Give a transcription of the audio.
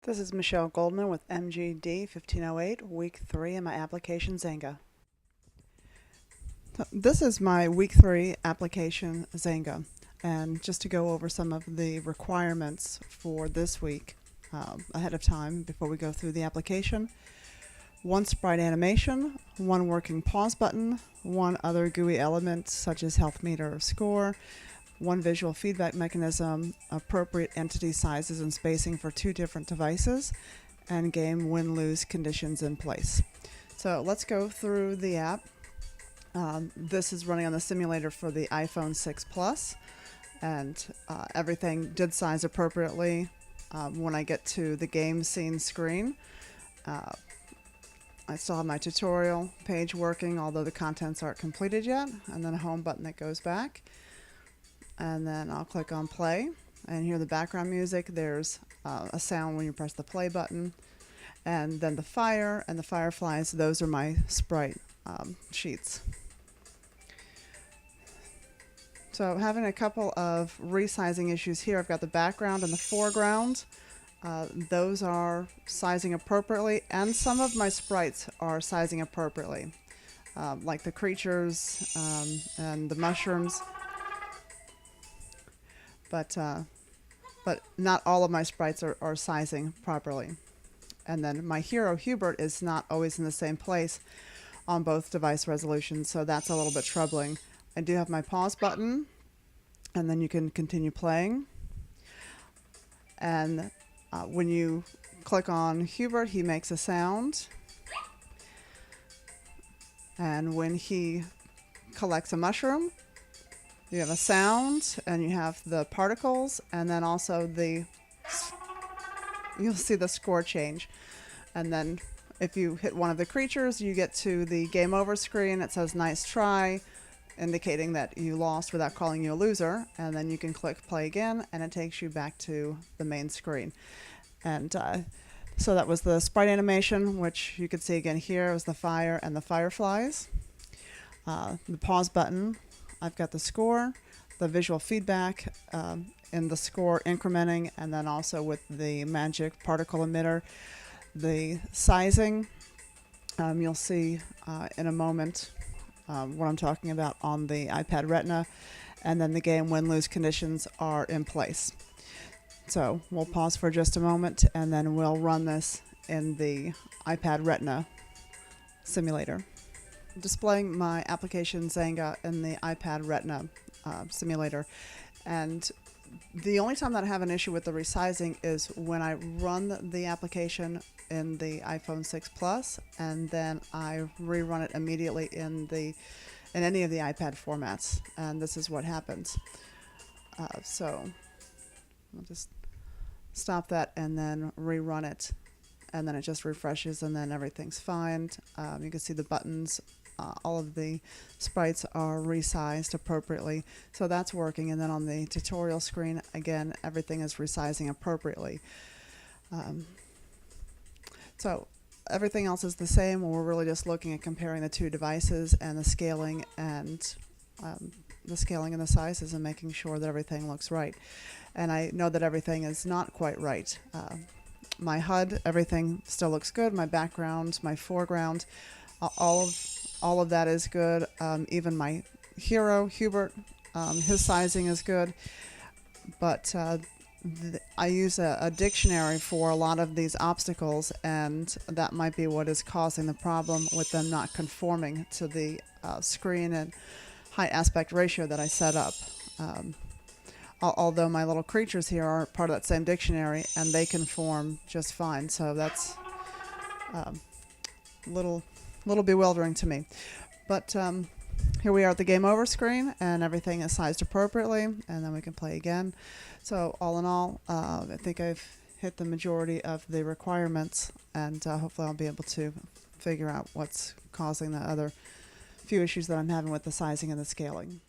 This is Michelle Goldman with MGD 1508, Week 3 in my application Xanga. This is my Week 3 application Xanga, and just to go over some of the requirements for this week ahead of time before we go through the application. One sprite animation, one working pause button, one other GUI element such as health meter or score, one visual feedback mechanism, appropriate entity sizes and spacing for 2 different devices, and game win-lose conditions in place. So let's go through the app. This is running on the simulator for the iPhone 6 Plus, and everything did size appropriately. When I get to the game scene screen, I still have my tutorial page working, although the contents aren't completed yet, and then a home button that goes back. And then I'll click on play and hear the background music. There's a sound when you press the play button. And then the fire and the fireflies, those are my sprite sheets. So having a couple of resizing issues here. I've got the background and the foreground. Those are sizing appropriately, and some of my sprites are sizing appropriately, like the creatures and the mushrooms. But not all of my sprites are sizing properly. And then my hero Hubert is not always in the same place on both device resolutions, so that's a little bit troubling. I do have my pause button, and then you can continue playing. And when you click on Hubert, he makes a sound. And when he collects a mushroom, you have a sound, and you have the particles, and then also you'll see the score change. And then if you hit one of the creatures, you get to the game over screen. It says nice try, indicating that you lost without calling you a loser. And then you can click play again, and it takes you back to the main screen. And so that was the sprite animation, which you could see again here was the fire and the fireflies. The pause button. I've got the score, the visual feedback in the score incrementing, and then also with the magic particle emitter. The sizing, you'll see in a moment what I'm talking about on the iPad Retina, and then the game win-lose conditions are in place. So we'll pause for just a moment, and then we'll run this in the iPad Retina simulator. Displaying my application Xanga in the iPad Retina simulator, and the only time that I have an issue with the resizing is when I run the application in the iPhone 6 Plus, and then I rerun it immediately in any of the iPad formats, and this is what happens. So I'll just stop that and then rerun it, and then it just refreshes, and then everything's fine. You can see the buttons. All of the sprites are resized appropriately, so that's working. And then on the tutorial screen, again, everything is resizing appropriately. So everything else is the same. We're really just looking at comparing the 2 devices and the scaling and the sizes, and making sure that everything looks right. And I know that everything is not quite right. My HUD, everything still looks good. My background, my foreground, all of that is good. Even my hero, Hubert, his sizing is good. But I use a dictionary for a lot of these obstacles, and that might be what is causing the problem with them not conforming to the screen and high aspect ratio that I set up. Although my little creatures here are part of that same dictionary, and they conform just fine. So that's little bewildering to me. But here we are at the game over screen, and everything is sized appropriately, and then we can play again. So all in all, I think I've hit the majority of the requirements, and hopefully I'll be able to figure out what's causing the other few issues that I'm having with the sizing and the scaling.